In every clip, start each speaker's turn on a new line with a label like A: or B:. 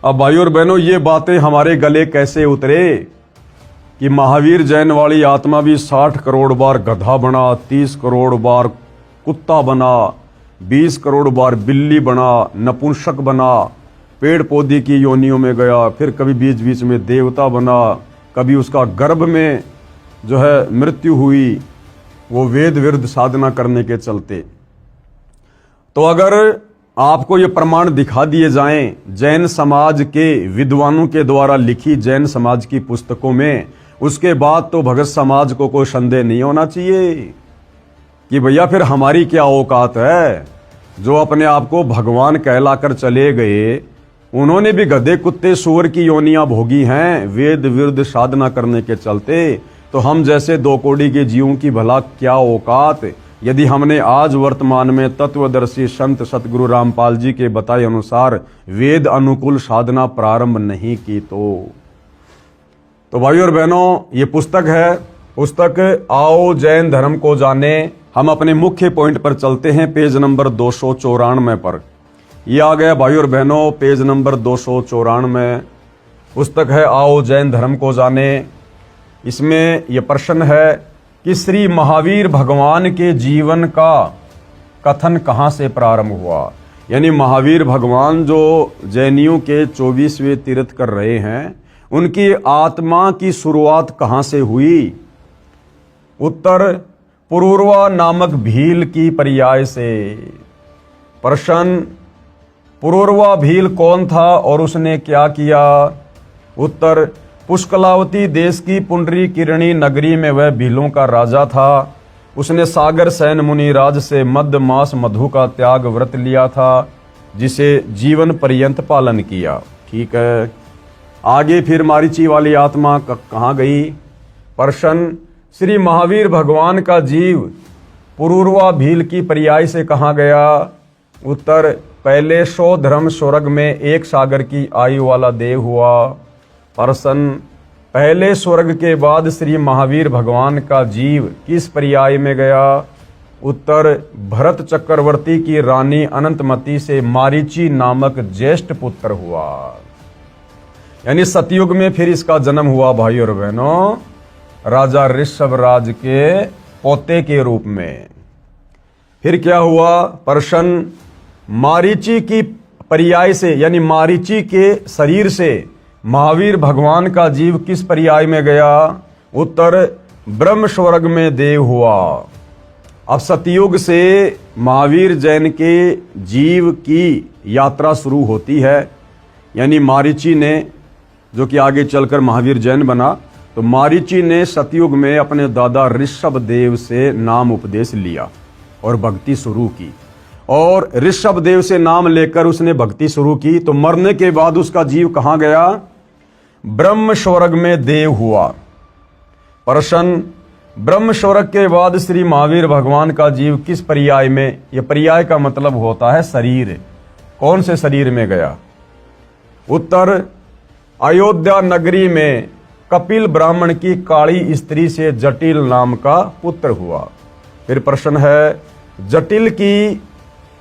A: अब भाई और बहनों, ये बातें हमारे गले कैसे उतरे कि महावीर जैन वाली आत्मा भी 60 करोड़ बार गधा बना, 30 करोड़ बार कुत्ता बना, 20 करोड़ बार बिल्ली बना, नपुंसक बना, पेड़ पौधे की योनियों में गया, फिर कभी बीच बीच में देवता बना, कभी उसका गर्भ में जो है मृत्यु हुई, वो वेद विरुद्ध साधना करने के चलते। तो अगर आपको ये प्रमाण दिखा दिए जाएं जैन समाज के विद्वानों के द्वारा लिखी जैन समाज की पुस्तकों में, उसके बाद तो भगत समाज को कोई संदेह नहीं होना चाहिए कि भैया फिर हमारी क्या औकात है। जो अपने आप को भगवान कहलाकर चले गए, उन्होंने भी गधे कुत्ते सूअर की योनियां भोगी हैं वेद विरुद्ध साधना करने के चलते। तो हम जैसे 2 कौड़ी के जीवों की भला क्या औकात, यदि हमने आज वर्तमान में तत्वदर्शी संत सतगुरु रामपाल जी के बताए अनुसार वेद अनुकूल साधना प्रारंभ नहीं की। तो भाई और बहनों, ये पुस्तक है, पुस्तक आओ जैन धर्म को जाने। हम अपने मुख्य पॉइंट पर चलते हैं, पेज नंबर 294 पर। ये आ गया भाई और बहनों, पेज नंबर 294। पुस्तक है आओ जैन धर्म को जाने। इसमें यह प्रश्न है कि श्री महावीर भगवान के जीवन का कथन कहाँ से प्रारंभ हुआ। यानी महावीर भगवान जो जैनियों के 24वें तीर्थ कर रहे हैं, उनकी आत्मा की शुरुआत कहाँ से हुई। उत्तर, पुरूरवा नामक भील की पर्याय से। प्रश्न, पुरूरवा भील कौन था और उसने क्या किया। उत्तर, पुष्कलावती देश की पुंडरी किरणी नगरी में वह भीलों का राजा था। उसने सागर सैन मुनिराज से मध्य मास मधु का त्याग व्रत लिया था, जिसे जीवन पर्यंत पालन किया। ठीक है, आगे फिर मारीची वाली आत्मा कहाँ गई। प्रश्न, श्री महावीर भगवान का जीव पुरूरवा भील की पर्याय से कहाँ गया। उत्तर, पहले 100 धर्म स्वर्ग में 1 सागर की आयु वाला देव हुआ। प्रश्न, पहले स्वर्ग के बाद श्री महावीर भगवान का जीव किस पर्याय में गया। उत्तर, भरत चक्रवर्ती की रानी अनंतमती से मारीची नामक ज्येष्ठ पुत्र हुआ। यानी सतयुग में फिर इसका जन्म हुआ भाई और बहनों, राजा ऋषभराज के पोते के रूप में। फिर क्या हुआ। प्रश्न, मारीची की पर्याय से यानी मारीची के शरीर से महावीर भगवान का जीव किस पर्याय में गया। उत्तर, ब्रह्म स्वर्ग में देव हुआ। अब सतयुग से महावीर जैन के जीव की यात्रा शुरू होती है। यानी मारीची ने, जो कि आगे चलकर महावीर जैन बना, तो मारीची ने सतयुग में अपने दादा ऋषभ देव से नाम उपदेश लिया और भक्ति शुरू की। और ऋषभ देव से नाम लेकर उसने भक्ति शुरू की, तो मरने के बाद उसका जीव कहाँ गया। ब्रह्म स्वर्ग में देव हुआ। प्रश्न, ब्रह्म स्वर्ग के बाद श्री महावीर भगवान का जीव किस पर्याय में, यह पर्याय का मतलब होता है शरीर, कौन से शरीर में गया। उत्तर, अयोध्या नगरी में कपिल ब्राह्मण की काली स्त्री से जटिल नाम का पुत्र हुआ। फिर प्रश्न है, जटिल की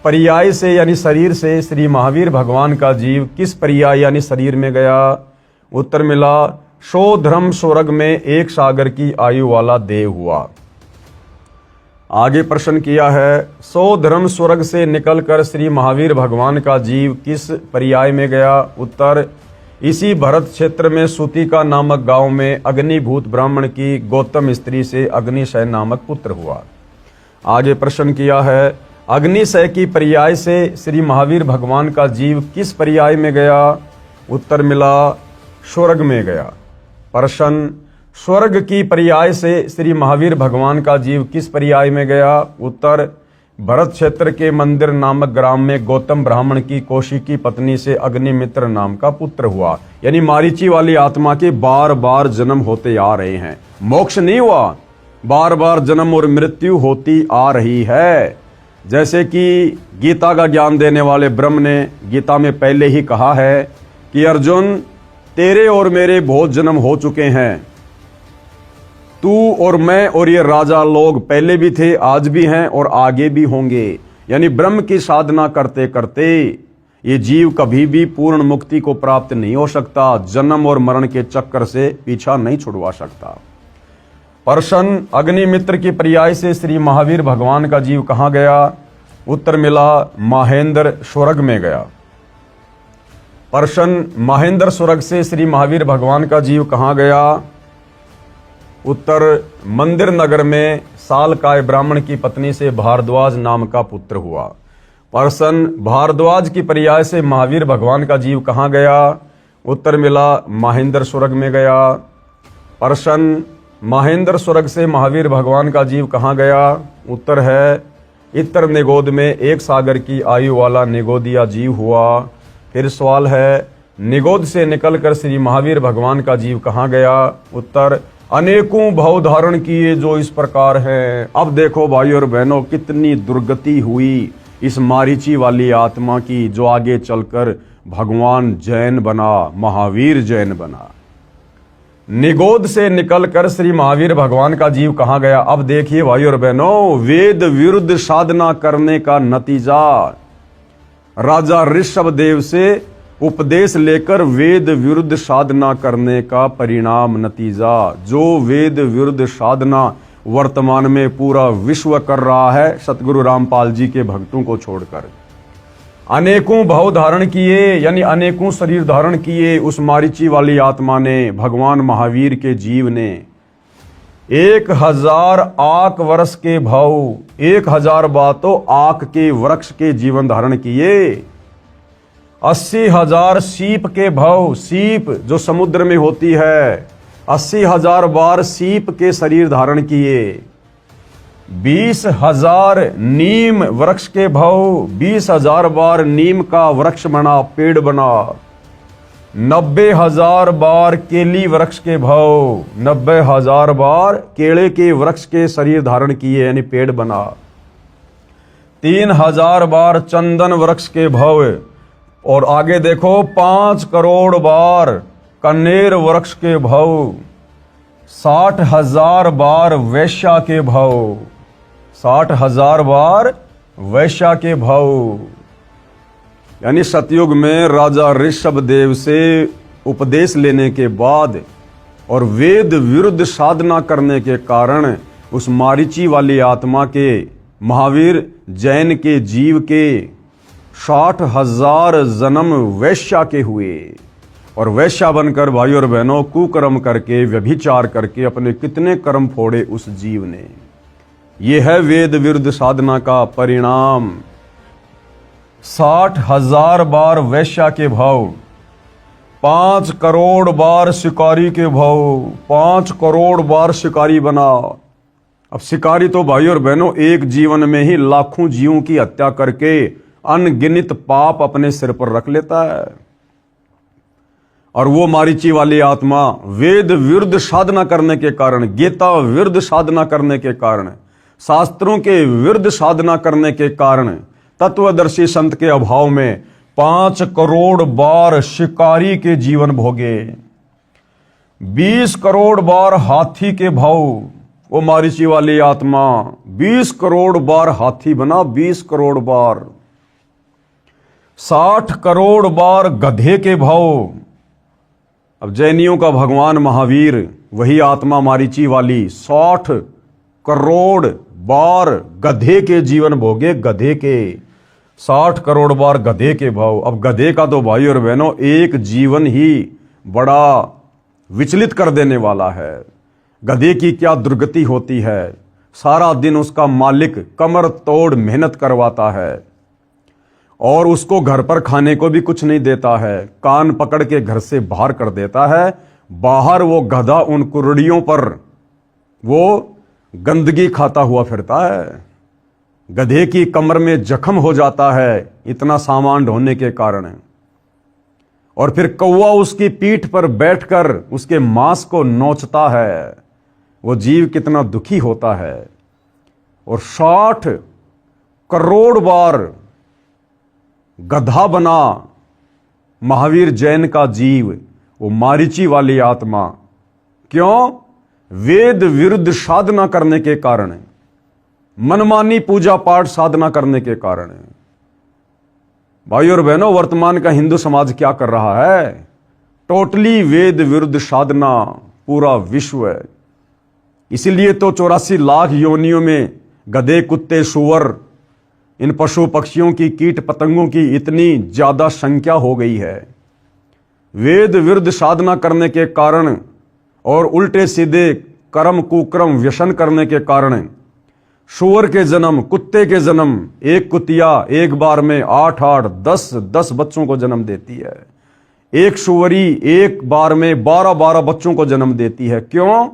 A: पर्याय से यानी शरीर से श्री महावीर भगवान का जीव किस पर्याय यानी शरीर में गया। उत्तर मिला, 100 धर्म स्वर्ग में 1 सागर की आयु वाला देव हुआ। आगे प्रश्न किया है, 100 धर्म स्वर्ग से निकलकर श्री महावीर भगवान का जीव किस पर्याय में गया। उत्तर, इसी भरत क्षेत्र में सुतिका नामक गांव में अग्निभूत ब्राह्मण की गौतम स्त्री से अग्निशय नामक पुत्र हुआ। आगे प्रश्न किया है, अग्निशय की पर्याय से श्री महावीर भगवान का जीव किस पर्याय में गया। उत्तर मिला, स्वर्ग में गया। प्रश्न, स्वर्ग की पर्याय से श्री महावीर भगवान का जीव किस पर्याय में गया। उत्तर, भरत क्षेत्र के मंदिर नामक ग्राम में गौतम ब्राह्मण की कौशिकी पत्नी से अग्निमित्र नाम का पुत्र हुआ। यानी मारीची वाली आत्मा के बार बार जन्म होते आ रहे हैं, मोक्ष नहीं हुआ, बार बार जन्म और मृत्यु होती आ रही है। जैसे कि गीता का ज्ञान देने वाले ब्रह्म ने गीता में पहले ही कहा है कि अर्जुन, तेरे और मेरे बहुत जन्म हो चुके हैं, तू और मैं और ये राजा लोग पहले भी थे, आज भी हैं और आगे भी होंगे। यानी ब्रह्म की साधना करते करते ये जीव कभी भी पूर्ण मुक्ति को प्राप्त नहीं हो सकता, जन्म और मरण के चक्कर से पीछा नहीं छुड़वा सकता। प्रश्न, अग्निमित्र की पर्याय से श्री महावीर भगवान का जीव कहाँ गया? उत्तर मिला, महेंद्र स्वर्ग में गया। प्रश्न, महेंद्र स्वर्ग से श्री महावीर भगवान का जीव कहाँ गया? उत्तर, मंदिर नगर में सालकाय ब्राह्मण की पत्नी से भारद्वाज नाम का पुत्र हुआ। प्रश्न, भारद्वाज की पर्याय से महावीर भगवान का जीव कहाँ गया? उत्तर मिला, महेंद्र स्वर्ग में गया। प्रश्न, महेंद्र स्वर्ग से महावीर भगवान का जीव कहाँ गया? उत्तर है, इतर निगोद में एक सागर की आयु वाला निगोदिया जीव हुआ। फिर सवाल है, निगोद से निकलकर श्री महावीर भगवान का जीव कहाँ गया? उत्तर, अनेकों भाव धारण किए जो इस प्रकार हैं। अब देखो भाई और बहनों, कितनी दुर्गति हुई इस मारीची वाली आत्मा की, जो आगे चलकर भगवान जैन बना, महावीर जैन बना। निगोद से निकलकर श्री महावीर भगवान का जीव कहाँ गया? अब देखिए भाई और बहनों, वेद विरुद्ध साधना करने का नतीजा, राजा ऋषभदेव से उपदेश लेकर वेद विरुद्ध साधना करने का परिणाम, नतीजा, जो वेद विरुद्ध साधना वर्तमान में पूरा विश्व कर रहा है सतगुरु रामपाल जी के भक्तों को छोड़कर। अनेकों भाव धारण किए, यानी अनेकों शरीर धारण किए उस मारीची वाली आत्मा ने, भगवान महावीर के जीव ने। 1000 आक वर्ष के भाव, 1000 बातों आक के वृक्ष के जीवन धारण किए। 80,000 सीप के भाव, सीप जो समुद्र में होती है, 80,000 बार सीप के शरीर धारण किए। 20,000 नीम वृक्ष के भाव, 20,000 बार नीम का वृक्ष बना, पेड़ बना। 90,000 बार केली वृक्ष के भाव, 90,000 बार केले के वृक्ष के शरीर धारण किए, यानी पेड़ बना। 3,000 बार चंदन वृक्ष के भाव, और आगे देखो 5 करोड़ बार कनेर वृक्ष के भाव। 60,000 बार वैश्या के भाव, 60,000 बार वैश्या के भाव। यानी सतयुग में राजा ऋषभदेव से उपदेश लेने के बाद और वेद विरुद्ध साधना करने के कारण उस मारीची वाली आत्मा के, महावीर जैन के जीव के 60,000 जन्म वैश्या के हुए, और वैश्या बनकर भाई और बहनों कुकर्म करके, व्यभिचार करके अपने कितने कर्म फोड़े उस जीव ने। यह है वेद विरुद्ध साधना का परिणाम। 60,000 बार वैश्या के भाव, 5 करोड़ बार शिकारी के भाव, 5 करोड़ बार शिकारी बना। अब शिकारी तो भाई और बहनों एक जीवन में ही लाखों जीवों की हत्या करके अनगिनत पाप अपने सिर पर रख लेता है। और वो मारीची वाली आत्मा वेद विरुद्ध साधना करने के कारण, गीता विरुद्ध साधना करने के कारण, शास्त्रों के विरुद्ध साधना करने के कारण, तत्वदर्शी संत के अभाव में 5 करोड़ बार शिकारी के जीवन भोगे। 20 करोड़ बार हाथी के भाव, वो मारीची वाली आत्मा 20 करोड़ बार हाथी बना, 20 करोड़ बार। 60 करोड़ बार गधे के भाव। अब जैनियों का भगवान महावीर, वही आत्मा मारीची वाली 60 करोड़ बार गधे के जीवन भोगे, गधे के 60 करोड़ बार गधे के भाव। अब गधे का तो भाई और बहनों एक जीवन ही बड़ा विचलित कर देने वाला है। गधे की क्या दुर्गति होती है, सारा दिन उसका मालिक कमर तोड़ मेहनत करवाता है और उसको घर पर खाने को भी कुछ नहीं देता है, कान पकड़ के घर से बाहर कर देता है। बाहर वो गधा उन कुर्डियों पर वो गंदगी खाता हुआ फिरता है। गधे की कमर में जख्म हो जाता है इतना सामान ढोने के कारण, और फिर कौवा उसकी पीठ पर बैठकर उसके मांस को नोचता है। वो जीव कितना दुखी होता है। और 60 करोड़ बार गधा बना महावीर जैन का जीव, वो मारीची वाली आत्मा। क्यों? वेद विरुद्ध साधना करने के कारण, मनमानी पूजा पाठ साधना करने के कारण। भाई और बहनों, वर्तमान का हिंदू समाज क्या कर रहा है? टोटली वेद विरुद्ध साधना पूरा विश्व है। इसीलिए तो 84 लाख योनियों में गधे, कुत्ते, सूअर, इन पशु पक्षियों की, कीट पतंगों की इतनी ज्यादा संख्या हो गई है। वेद विरुद्ध साधना करने के कारण और उल्टे सीधे कर्म कुकर्म व्यसन करने के कारण सूअर के जन्म, कुत्ते के जन्म, एक कुतिया एक बार में 8-8, 10-10 बच्चों को जन्म देती है। एक सूअरी एक बार में 12-12 बच्चों को जन्म देती है। क्यों?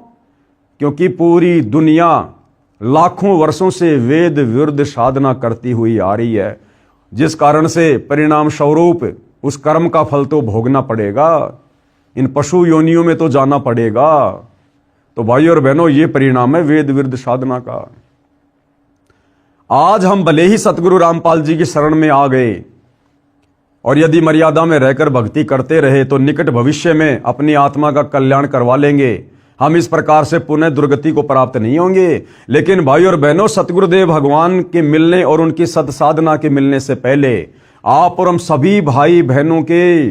A: क्योंकि पूरी दुनिया लाखों वर्षों से वेद विरुद्ध साधना करती हुई आ रही है, जिस कारण से परिणाम स्वरूप उस कर्म का फल तो भोगना पड़ेगा, इन पशु योनियों में तो जाना पड़ेगा। तो भाई और बहनों, ये परिणाम है वेद विरुद्ध साधना का। आज हम भले ही सतगुरु रामपाल जी की शरण में आ गए और यदि मर्यादा में रहकर भक्ति करते रहे तो निकट भविष्य में अपनी आत्मा का कल्याण करवा लेंगे। हम इस प्रकार से पुनः दुर्गति को प्राप्त नहीं होंगे। लेकिन भाई और बहनों, सतगुरुदेव भगवान के मिलने और उनकी सत्साधना के मिलने से पहले आप और हम सभी भाई बहनों के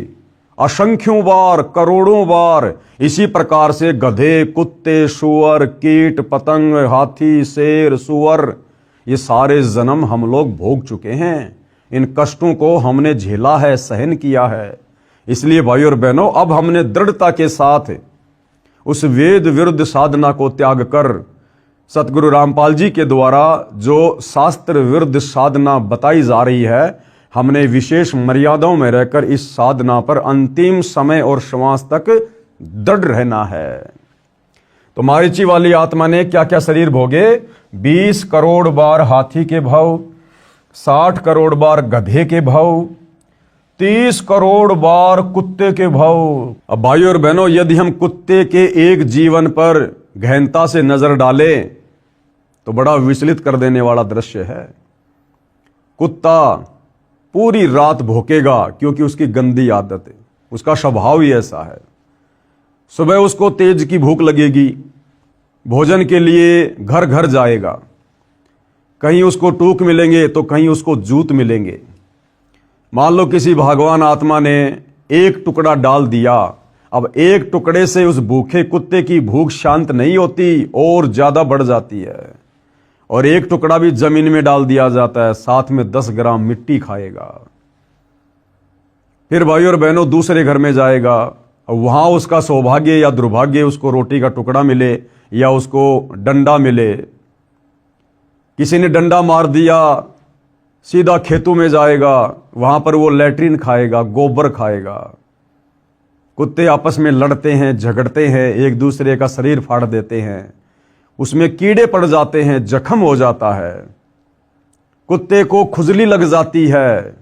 A: असंख्यों बार, करोड़ों बार इसी प्रकार से गधे, कुत्ते, सूअर, कीट पतंग, हाथी, शेर, सूअर, ये सारे जन्म हम लोग भोग चुके हैं। इन कष्टों को हमने झेला है, सहन किया है। इसलिए भाई और बहनों, अब हमने दृढ़ता के साथ उस वेद विरुद्ध साधना को त्याग कर सतगुरु रामपाल जी के द्वारा जो शास्त्र विरुद्ध साधना बताई जा रही है, हमने विशेष मर्यादाओं में रहकर इस साधना पर अंतिम समय और श्वास तक दृढ़ रहना है। तो मारीची वाली आत्मा ने क्या क्या शरीर भोगे? 20 करोड़ बार हाथी के भव, 60 करोड़ बार गधे के भव, 30 करोड़ बार कुत्ते के भव। अब भाइयों और बहनों, यदि हम कुत्ते के एक जीवन पर गहनता से नजर डालें तो बड़ा विचलित कर देने वाला दृश्य है। कुत्ता पूरी रात भौंकेगा क्योंकि उसकी गंदी आदत है, उसका स्वभाव ही ऐसा है। सुबह उसको तेज की भूख लगेगी, भोजन के लिए घर घर जाएगा, कहीं उसको टूक मिलेंगे तो कहीं उसको जूत मिलेंगे। मान लो किसी भगवान आत्मा ने एक टुकड़ा डाल दिया, अब एक टुकड़े से उस भूखे कुत्ते की भूख शांत नहीं होती और ज्यादा बढ़ जाती है। और एक टुकड़ा भी जमीन में डाल दिया जाता है, साथ में 10 ग्राम मिट्टी खाएगा। फिर भाई और बहनों, दूसरे घर में जाएगा, वहां उसका सौभाग्य या दुर्भाग्य, उसको रोटी का टुकड़ा मिले या उसको डंडा मिले। किसी ने डंडा मार दिया, सीधा खेतों में जाएगा, वहां पर वो लैट्रिन खाएगा, गोबर खाएगा। कुत्ते आपस में लड़ते हैं, झगड़ते हैं, एक दूसरे का शरीर फाड़ देते हैं, उसमें कीड़े पड़ जाते हैं, जख्म हो जाता है, कुत्ते को खुजली लग जाती है,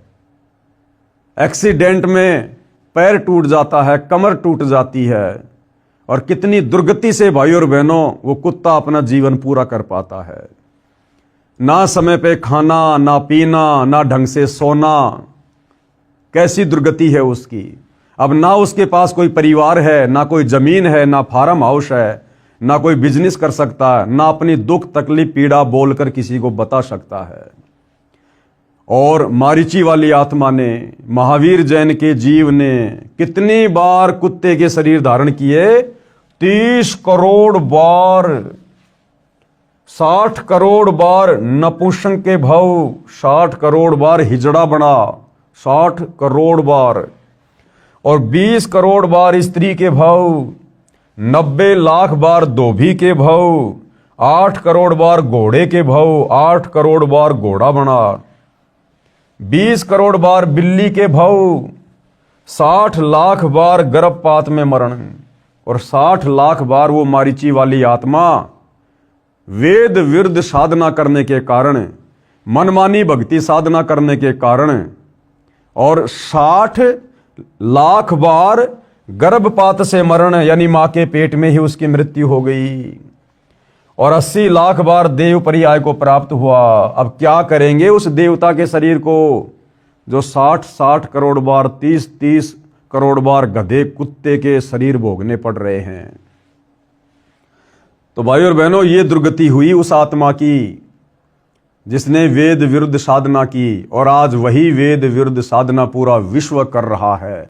A: एक्सीडेंट में पैर टूट जाता है, कमर टूट जाती है। और कितनी दुर्गति से भाई और बहनों वो कुत्ता अपना जीवन पूरा कर पाता है। ना समय पे खाना, ना पीना, ना ढंग से सोना, कैसी दुर्गति है उसकी। अब ना उसके पास कोई परिवार है, ना कोई जमीन है, ना फार्म हाउस है, ना कोई बिजनेस कर सकता है, ना अपनी दुख तकलीफ पीड़ा बोलकर किसी को बता सकता है। और मारीची वाली आत्मा ने, महावीर जैन के जीव ने कितनी बार कुत्ते के शरीर धारण किए? 30 करोड़ बार, 60 करोड़ बार नपुंसक के भव, 60 करोड़ बार हिजड़ा बना, 60 करोड़ बार, और 20 करोड़ बार स्त्री के भव, 90 लाख बार धोबी के भव, 8 करोड़ बार घोड़े के भव, 8 करोड़ बार घोड़ा बना, 20 करोड़ बार बिल्ली के भव, 60 लाख बार गर्भपात में मरण, और 60 लाख बार वो मारीची वाली आत्मा वेद विरुद्ध साधना करने के कारण, मनमानी भक्ति साधना करने के कारण, और 60 लाख बार गर्भपात से मरण, यानी मां के पेट में ही उसकी मृत्यु हो गई, और 80 लाख बार देव पर्याय को प्राप्त हुआ। अब क्या करेंगे उस देवता के शरीर को जो 60-60 करोड़ बार, 30-30 करोड़ बार गधे कुत्ते के शरीर भोगने पड़ रहे हैं। तो भाई और बहनों, ये दुर्गति हुई उस आत्मा की जिसने वेद विरुद्ध साधना की और आज वही वेद विरुद्ध साधना पूरा विश्व कर रहा है।